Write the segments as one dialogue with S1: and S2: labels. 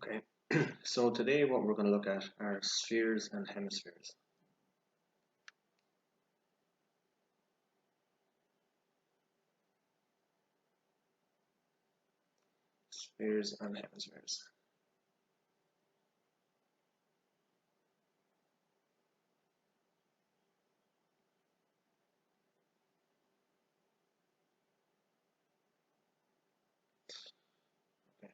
S1: Okay, so today what we're going to look at are spheres and hemispheres. Spheres and hemispheres. Okay.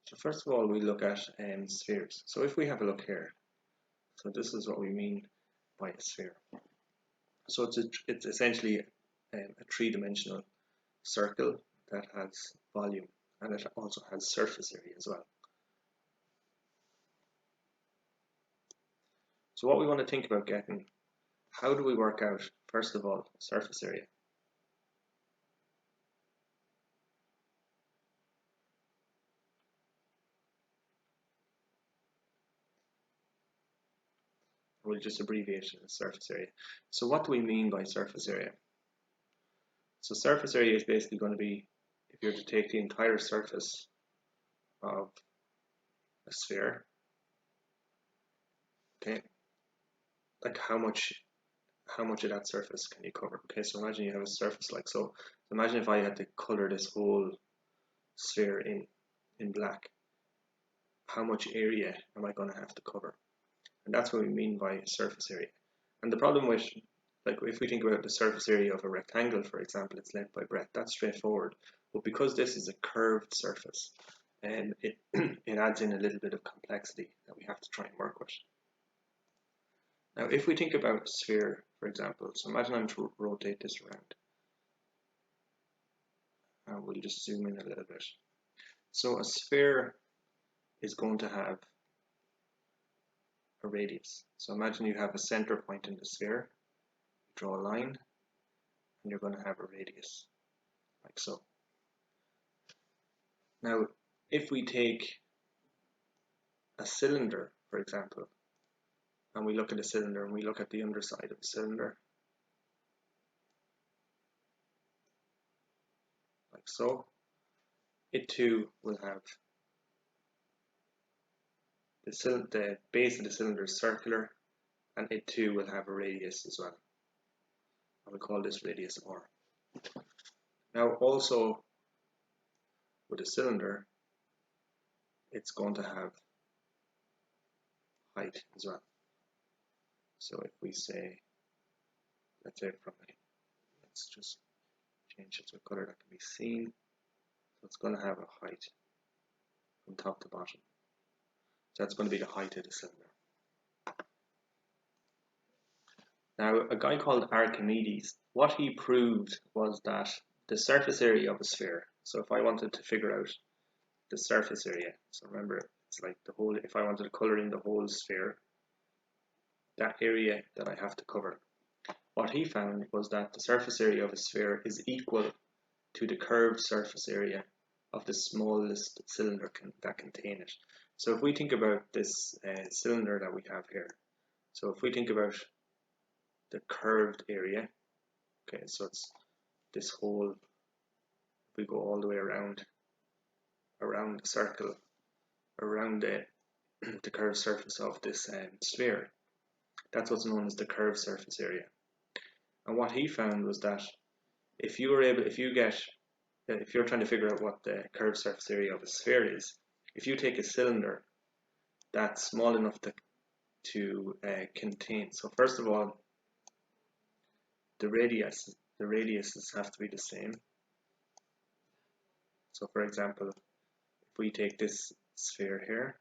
S1: So first of all, we look at spheres. So if we have a look here, so this is what we mean by a sphere. So it's essentially a three-dimensional circle that has volume, and it also has surface area as well. So what we want to think about getting, how do we work out, first of all, surface area? We'll just abbreviate it as surface area. So what do we mean by surface area? So surface area is basically going to be, if you're to take the entire surface of a sphere, okay, like how much of that surface can you cover? Okay, so imagine you have a surface like so. So imagine if I had to color this whole sphere in black. How much area am I going to have to cover? And that's what we mean by surface area. And the problem with, like, if we think about the surface area of a rectangle, for example, it's length by breadth, that's straightforward. But because this is a curved surface, and it it adds in a little bit of complexity that we have to try and work with. Now, if we think about a sphere, for example, so imagine I'm to rotate this around. And we'll just zoom in a little bit. So a sphere is going to have a radius. So imagine you have a center point in the sphere, draw a line, and you're going to have a radius, like so. Now, if we take a cylinder, for example, and we look at a cylinder and we look at the underside of the cylinder, like so, it too will have the base of the cylinder is circular, and it too will have a radius as well. And we'll call this radius r. Now also with a cylinder, it's going to have height as well. So if we say, let's say let's just change it to a color that can be seen. So it's going to have a height from top to bottom. So that's going to be the height of the cylinder. Now, a guy called Archimedes, what he proved was that the surface area of a sphere, so if I wanted to figure out the surface area, so remember, it's like the whole, if I wanted to color in the whole sphere, that area that I have to cover, what he found was that the surface area of a sphere is equal to the curved surface area of the smallest cylinder that contain it. So if we think about this cylinder that we have here, so if we think about the curved area, okay, so it's this whole, if we go all the way around the circle, around the curved surface of this sphere, that's what's known as the curved surface area. And what he found was that if you're trying to figure out what the curved surface area of a sphere is, if you take a cylinder that's small enough to contain, so first of all, the radiuses have to be the same. So for example, if we take this sphere here,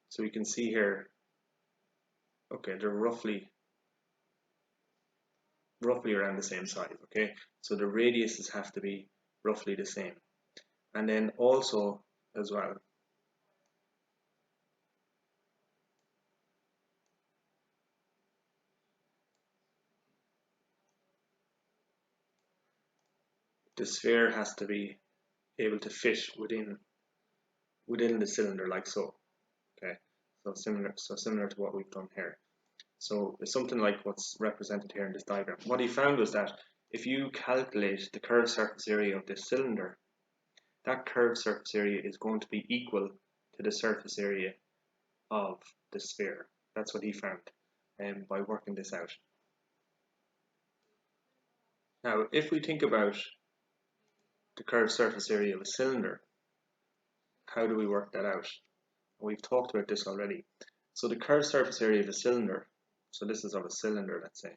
S1: so we can see here, okay, they're roughly around the same size, okay? So the radiuses have to be roughly the same. And then also as well, the sphere has to be able to fit within the cylinder, like so. Okay, so similar to what we've done here. So it's something like what's represented here in this diagram. What he found was that if you calculate the curved surface area of this cylinder, that curved surface area is going to be equal to the surface area of the sphere. That's what he found by working this out. Now, if we think about the curved surface area of a cylinder, how do we work that out? We've talked about this already. So the curved surface area of a cylinder, so this is of a cylinder, let's say.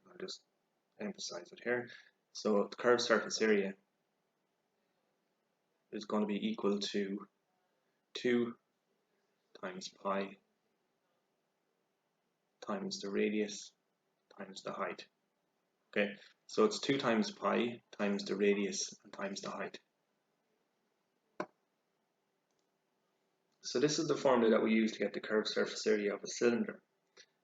S1: I'll just emphasize it here. So the curved surface area is going to be equal to 2 times pi times the radius times the height. Okay, so it's 2 times pi times the radius and times the height. So this is the formula that we use to get the curved surface area of a cylinder.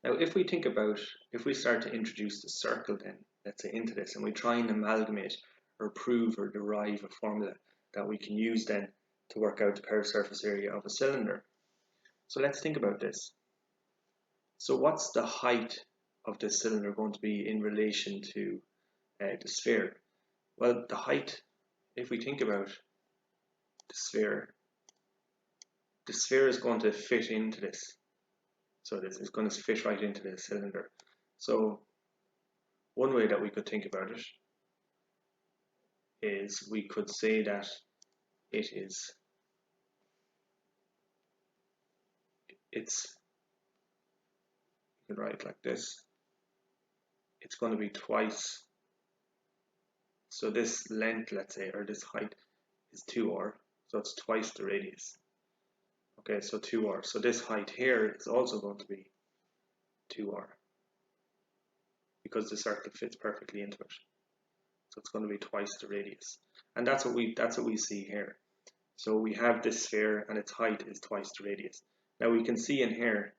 S1: Now if we think about, if we start to introduce the circle then, let's say into this, and we try and amalgamate or prove or derive a formula that we can use then to work out the curved surface area of a cylinder. So let's think about this. So what's the height of the cylinder going to be in relation to the sphere? Well, the height, if we think about the sphere is going to fit into this. So this is going to fit right into the cylinder. So one way that we could think about it is we could say that it's you can write it like this. It's going to be twice. So this length, let's say, or this height is 2r. So it's twice the radius. Okay, so 2r. So this height here is also going to be 2r because the circle fits perfectly into it. So it's going to be twice the radius. And that's what we see here. So we have this sphere and its height is twice the radius. Now we can see in here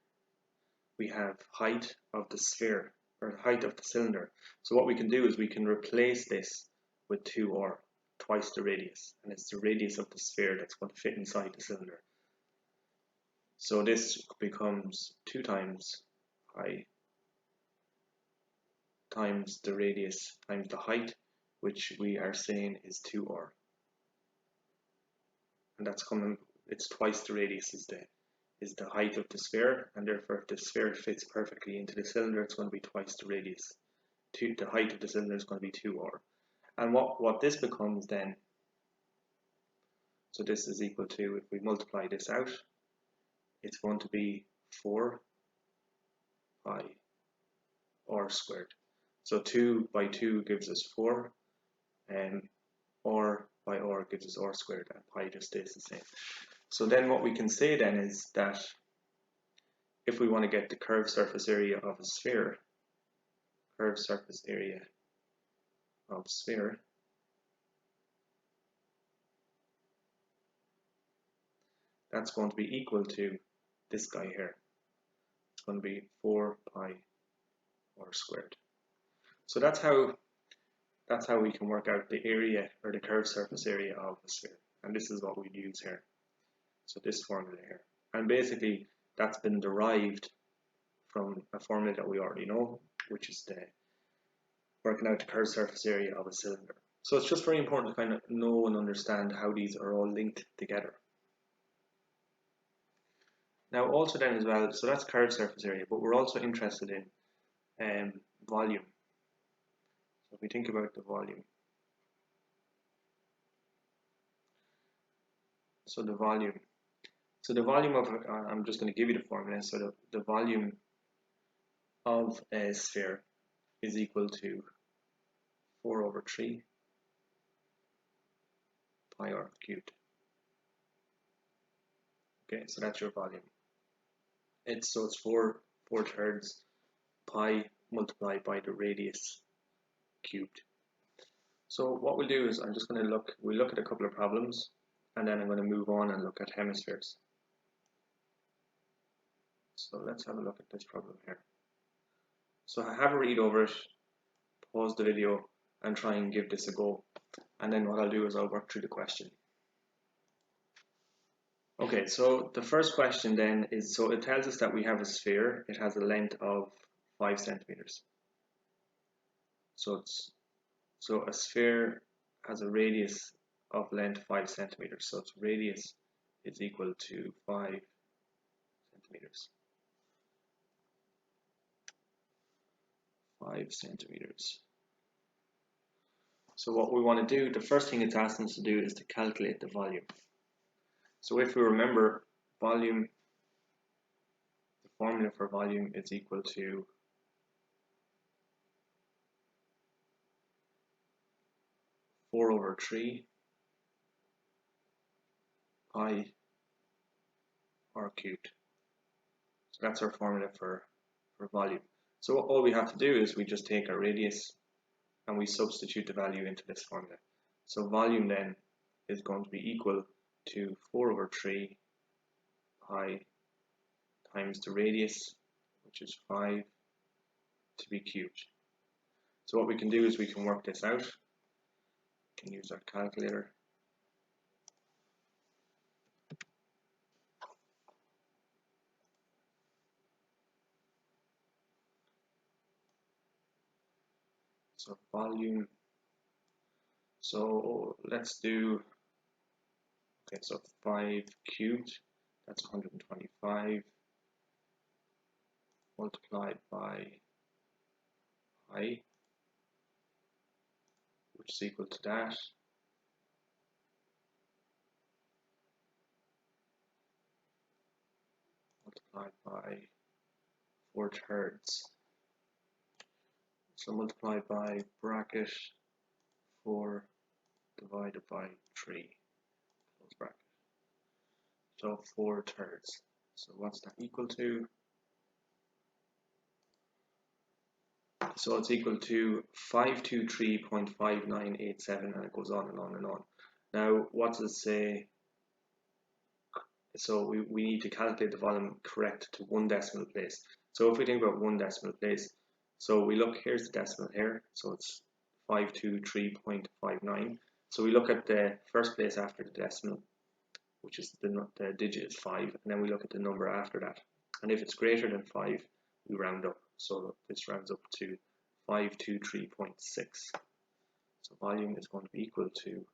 S1: we have height of the sphere or height of the cylinder. So what we can do is we can replace this with 2r, twice the radius, and it's the radius of the sphere that's going to fit inside the cylinder. So this becomes 2 times pi times the radius times the height, which we are saying is 2r. And that's coming, it's twice the radius is the height of the sphere, and therefore if the sphere fits perfectly into the cylinder, it's going to be twice the radius. The height of the cylinder is going to be 2r. And what this becomes then, so this is equal to, if we multiply this out, it's going to be 4 pi r squared. So 2 by 2 gives us 4, and r by r gives us r squared, and pi just stays the same. So then what we can say then is that if we want to get the curved surface area of a sphere, curved surface area of a sphere, that's going to be equal to this guy here. It's going to be 4 pi r squared. So that's how we can work out the area or the curved surface area of a sphere. And this is what we use here. So this formula here. And basically that's been derived from a formula that we already know, which is the working out the curved surface area of a cylinder. So it's just very important to kind of know and understand how these are all linked together. Now also then as well, so that's curved surface area, but we're also interested in volume. So if we think about the volume, so the volume of, I'm just going to give you the formula, so the volume of a sphere is equal to 4 over 3 pi r cubed. Okay, so that's your volume. It's 4/3 pi multiplied by the radius cubed. So what we'll do is I'm just going to we'll look at a couple of problems, and then I'm going to move on and look at hemispheres. So let's have a look at this problem here. So have a read over it, pause the video, and try and give this a go. And then what I'll do is I'll work through the question. Okay, so the first question then is, so it tells us that we have a sphere. It has a length of 5 centimeters. So a sphere has a radius of length 5 centimeters. So its radius is equal to 5 centimeters. 5 centimeters. So what we want to do, the first thing it's asking us to do is to calculate the volume. So if we remember, volume, the formula for volume is equal to four over 3 pi r cubed. So that's our formula for volume. So all we have to do is we just take our radius and we substitute the value into this formula. So volume then is going to be equal to 4 over 3 pi times the radius, which is 5, to be cubed. So what we can do is we can work this out. We can use our calculator. So volume, so let's do, okay, so 5 cubed, that's 125, multiplied by pi, which is equal to that, multiplied by 4/3. So multiplied by bracket 4 divided by 3, close bracket. So 4/3. So what's that equal to? So it's equal to 523.5987, and it goes on and on and on. Now, what does it say? So we need to calculate the volume correct to one decimal place. So if we think about one decimal place, so we look, here's the decimal here, so it's 523.59. So we look at the first place after the decimal, which is the digit is 5, and then we look at the number after that. And if it's greater than 5, we round up. So this rounds up to 523.6. So volume is going to be equal to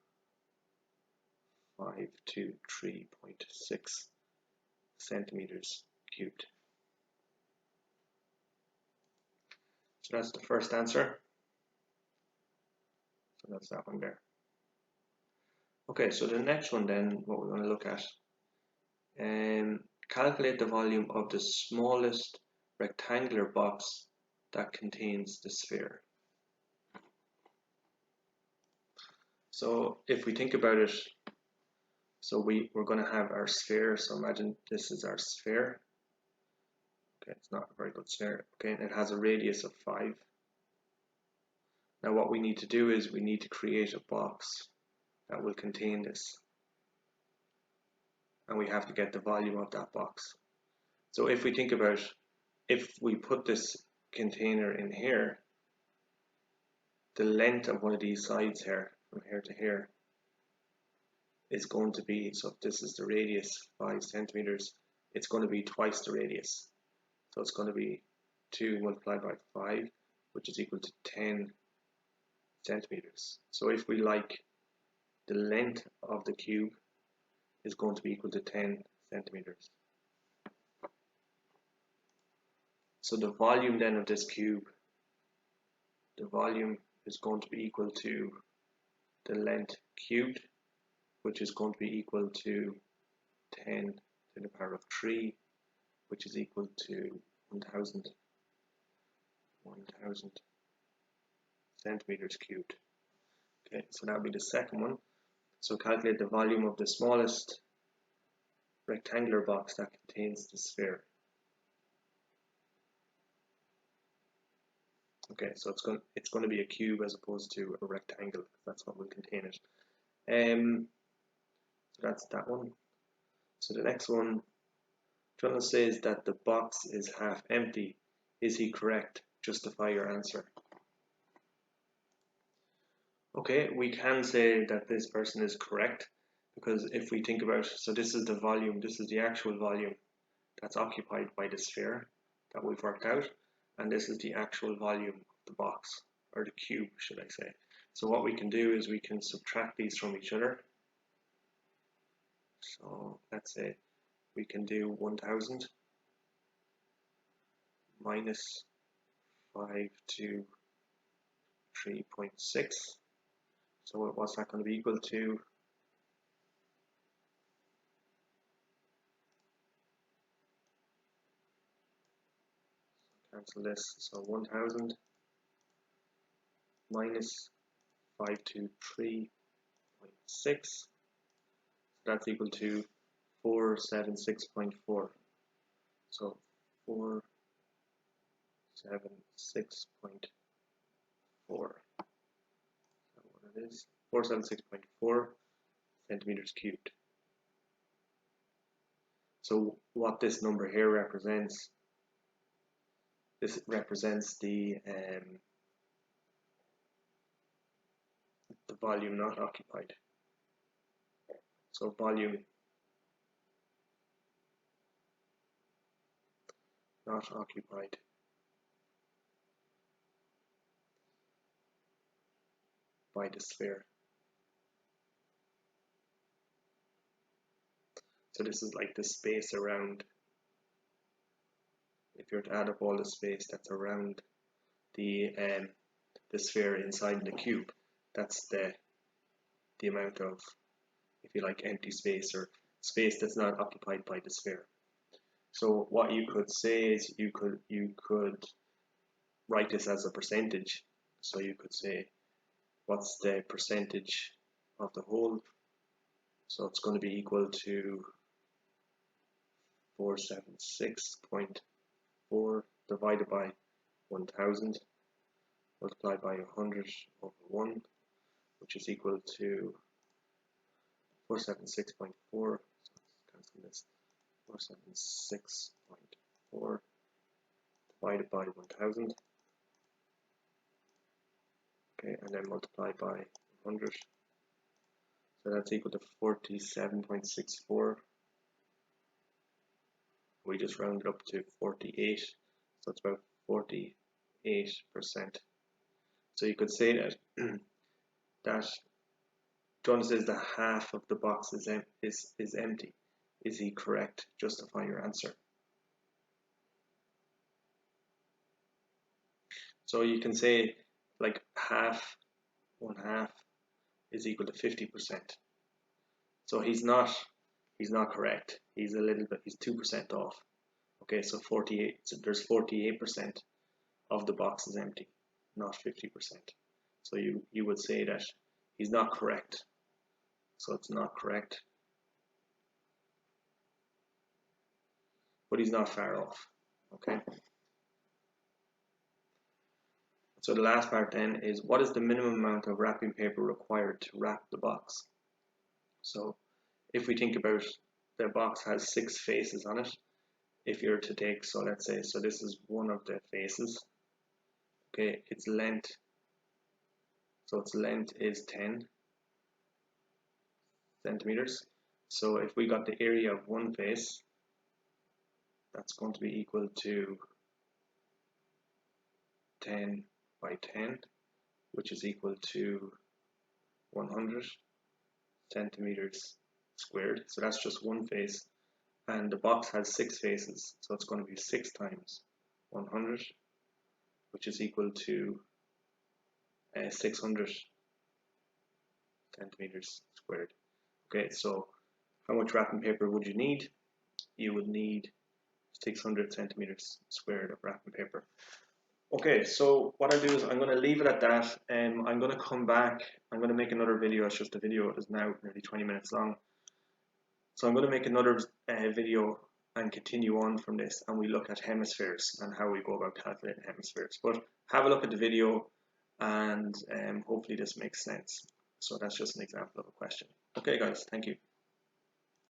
S1: 523.6 centimeters cubed. So that's the first answer. So that's that one there. Okay, so the next one then, what we're going to look at, calculate the volume of the smallest rectangular box that contains the sphere. So if we think about it, so we're going to have our sphere. So imagine this is our sphere. Okay, it's not a very good sphere. Okay, and it has a radius of 5. Now what we need to do is we need to create a box that will contain this. And we have to get the volume of that box. So if we think about, if we put this container in here, the length of one of these sides here, from here to here, is going to be, so if this is the radius, 5 centimeters, it's going to be twice the radius. So it's going to be 2 multiplied by 5, which is equal to 10 centimeters. So if we like, the length of the cube is going to be equal to 10 centimeters. So the volume then of this cube, the volume is going to be equal to the length cubed, which is going to be equal to 10 to the power of 3, which is equal to 1000 centimeters cubed. Okay, so that would be the second one. So calculate the volume of the smallest rectangular box that contains the sphere. Okay, so it's going to be a cube as opposed to a rectangle. That's what will contain it. So that's that one. So the next one, John says that the box is half empty. Is he correct? Justify your answer. Okay, we can say that this person is correct, because if we think about, so this is the volume, this is the actual volume that's occupied by the sphere that we've worked out, and this is the actual volume of the box, or the cube, should I say. So what we can do is we can subtract these from each other. So let's say we can do 1000 minus 523.6. So what's that going to be equal to? Cancel this. So 1000 minus 523.6. That's equal to 476.4. So 476.4. That's what it is. 476.4 centimeters cubed. So what this number here represents, this represents the volume not occupied. So volume not occupied by the sphere. So this is like the space around, if you're to add up all the space that's around the sphere inside the cube, that's the amount of, if you like, empty space or space that's not occupied by the sphere. So what you could say is you could write this as a percentage. So you could say, what's the percentage of the whole? So it's going to be equal to 476.4 divided by 1000 multiplied by 100 over 1, which is equal to 476.4. So let's cancel this. 476.4 divided by 1000. Okay, and then multiplied by 100. So that's equal to 47.64. We just rounded up to 48, so it's about 48%. So you could say that that John says that half of the box is empty. Is he correct? Justify your answer. So you can say like one half is equal to 50%. So he's not correct. He's 2% off. Okay, so 48. So there's 48% of the box is empty, not 50%. So you would say that he's not correct. So it's not correct, but he's not far off. Okay. So the last part then is, what is the minimum amount of wrapping paper required to wrap the box? So if we think about, the box has 6 faces on it. If you're to take, so let's say, so this is one of the faces. Okay, its length, so its length is 10 centimeters. So if we got the area of one face, that's going to be equal to 10 by 10, which is equal to 100 centimeters squared. So that's just one face, and the box has 6 faces, so it's going to be 6 times 100, which is equal to 600 centimeters squared. Okay, so how much wrapping paper would you need? You would need 600 centimeters squared of wrapping paper. Okay, so what I'll do is I'm going to leave it at that, and I'm going to come back. I'm going to make another video. It's just the video is now nearly 20 minutes long. So I'm going to make another video and continue on from this, and we look at hemispheres and how we go about calculating hemispheres. But have a look at the video, and hopefully this makes sense. So that's just an example of a question. Okay guys, thank you.